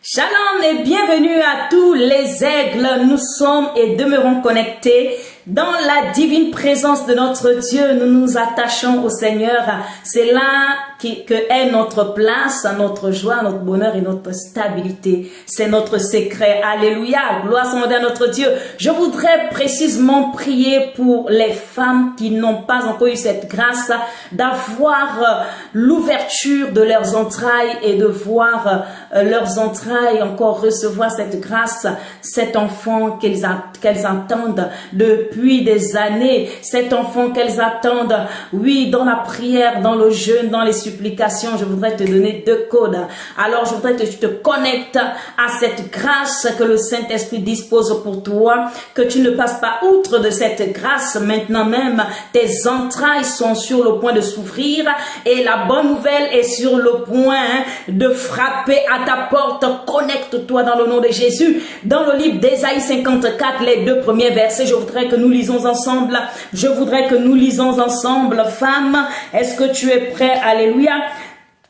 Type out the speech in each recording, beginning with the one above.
Shalom et bienvenue à tous les aigles. Nous sommes et demeurons connectés dans la divine présence de notre Dieu. Nous nous attachons au Seigneur. C'est là que est notre place, notre joie, notre bonheur et notre stabilité. C'est notre secret. Alléluia. Gloire soit à notre Dieu. Je voudrais précisément prier pour les femmes qui n'ont pas encore eu cette grâce d'avoir l'ouverture de leurs entrailles et de voir leurs entrailles encore recevoir cette grâce, cet enfant qu'elles attendent depuis des années, cet enfant qu'elles attendent, oui, dans la prière, dans le jeûne, dans les supplications. Je voudrais te donner 2 codes. Alors, je voudrais que tu te connectes à cette grâce que le Saint-Esprit dispose pour toi, que tu ne passes pas outre de cette grâce. Maintenant même, tes entrailles sont sur le point de s'ouvrir et la bonne nouvelle est sur le point de frapper à ta porte. Connecte-toi dans le nom de Jésus. Dans le livre d'Ésaïe 54, les 2 premiers versets, je voudrais que nous lisons ensemble. Je voudrais que nous lisons ensemble. Femme, est-ce que tu es prêt? Alléluia.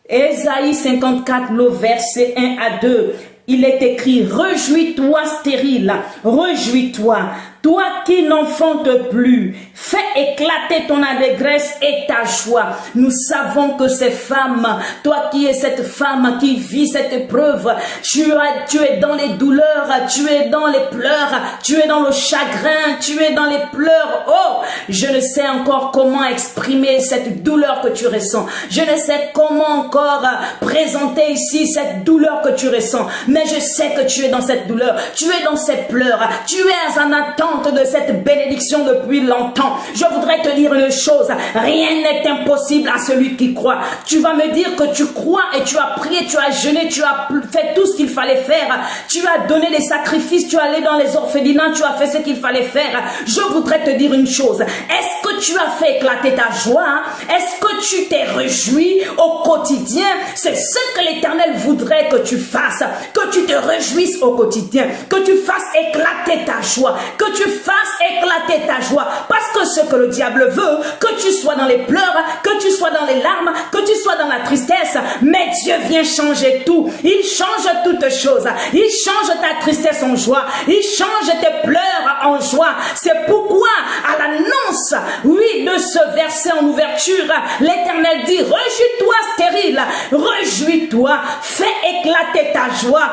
Ésaïe 54, le verset 1 à 2. Il est écrit: réjouis-toi stérile, réjouis-toi, toi qui n'enfantes plus, fais éclater ton allégresse et ta joie. Nous savons que ces femmes, toi qui es cette femme qui vit cette épreuve, tu es dans les douleurs, tu es dans les pleurs, tu es dans le chagrin, tu es dans les pleurs. Oh, je ne sais encore comment exprimer cette douleur que tu ressens. Je ne sais comment encore présenter ici cette douleur que tu ressens. Mais je sais que tu es dans cette douleur, tu es dans ces pleurs, tu es en attente de cette bénédiction depuis longtemps. Je voudrais te dire une chose: rien n'est impossible à celui qui croit. Tu vas me dire que tu crois et tu as prié, tu as jeûné, tu as fait tout ce qu'il fallait faire, tu as donné des sacrifices, tu es allé dans les orphelinats, tu as fait ce qu'il fallait faire. Je voudrais te dire une chose: est-ce que tu as fait éclater ta joie? Est-ce que tu t'es réjoui au quotidien? C'est ce que l'Éternel voudrait que tu fasses, que tu te réjouisses au quotidien, que tu fasses éclater ta joie, que tu fasses éclater ta joie, parce que ce que le diable veut, que tu sois dans les pleurs, que tu sois dans les larmes, que tu sois dans la tristesse, mais Dieu vient changer tout. Il change toutes choses. Il change ta tristesse en joie, il change tes pleurs en joie. C'est pourquoi à l'annonce, oui, de ce verset en ouverture, l'Éternel dit: réjouis-toi stérile, réjouis-toi, fais éclater ta joie.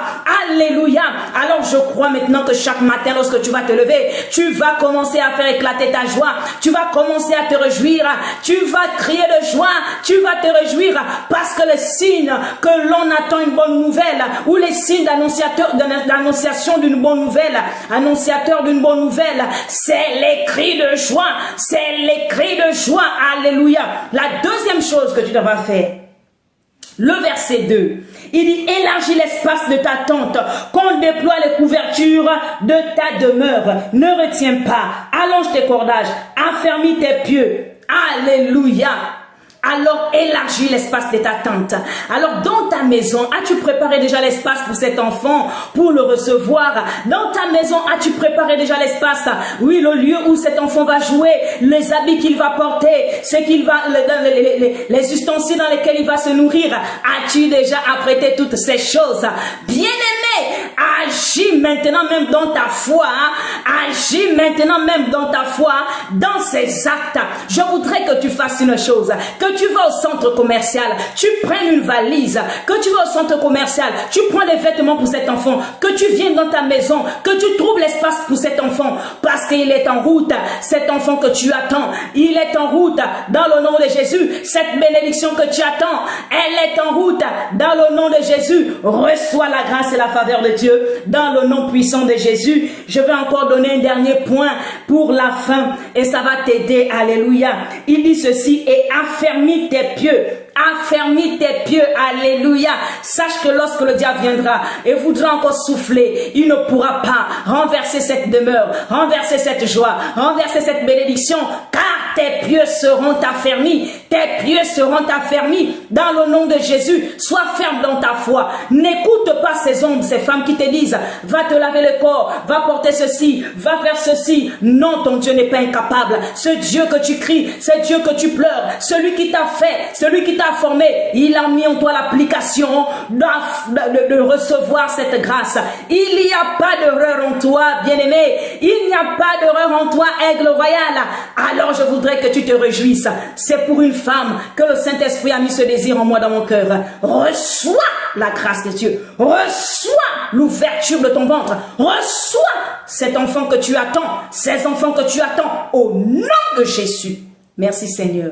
Alléluia. Alors je crois maintenant que chaque matin, lorsque tu vas te lever, tu vas commencer à faire éclater ta joie, tu vas commencer à te réjouir, tu vas crier de joie, tu vas te réjouir, parce que le signe que l'on attend une bonne nouvelle, ou les signes d'annonciation d'une bonne nouvelle, annonciateur d'une bonne nouvelle, c'est les cris de joie, c'est les cris de joie. Alléluia. La deuxième chose que tu devras faire, le verset 2, il dit: élargis l'espace de ta tente, qu'on déploie les couvertures de ta demeure. Ne retiens pas, allonge tes cordages, affermis tes pieux. Alléluia. Alors élargis l'espace de ta tente. Alors dans ta maison, as-tu préparé déjà l'espace pour cet enfant, pour le recevoir? Dans ta maison, as-tu préparé déjà l'espace? Oui, le lieu où cet enfant va jouer, les habits qu'il va porter, ce qu'il va, les ustensiles dans lesquels il va se nourrir. As-tu déjà apprêté toutes ces choses? Bien-aimé, agis maintenant même dans ta foi. Agis maintenant même dans ta foi, dans ces actes. Je voudrais que tu fasses une chose, que tu vas au centre commercial, tu prennes une valise, que tu vas au centre commercial, tu prends des vêtements pour cet enfant, que tu viennes dans ta maison, que tu trouves l'espace pour cet enfant, parce qu'il est en route, cet enfant que tu attends, il est en route dans le nom de Jésus. Cette bénédiction que tu attends, elle est en route dans le nom de Jésus. Reçois la grâce et la faveur de Dieu dans le nom puissant de Jésus. Je vais encore donner un dernier point pour la fin et ça va t'aider. Alléluia. Il dit ceci: et affermis tes pieux. Affermis tes pieux. Alléluia. Sache que lorsque le diable viendra et voudra encore souffler, il ne pourra pas renverser cette demeure, renverser cette joie, renverser cette bénédiction, car tes pieds seront affermis. Tes pieds seront affermis dans le nom de Jésus. Sois ferme dans ta foi. N'écoute pas ces hommes, ces femmes qui te disent, va te laver le corps, va porter ceci, va faire ceci. Non, ton Dieu n'est pas incapable. Ce Dieu que tu cries, ce Dieu que tu pleures, celui qui t'a fait, celui qui t'a formé, il a mis en toi l'application de recevoir cette grâce. Il n'y a pas d'erreur en toi, bien-aimé. Il n'y a pas d'erreur en toi, aigle royal. Alors je voudrais que tu te réjouisses. C'est pour une femme que le Saint-Esprit a mis ce désir en moi, dans mon cœur. Reçois la grâce de Dieu. Reçois l'ouverture de ton ventre. Reçois cet enfant que tu attends, ces enfants que tu attends, au nom de Jésus. Merci Seigneur.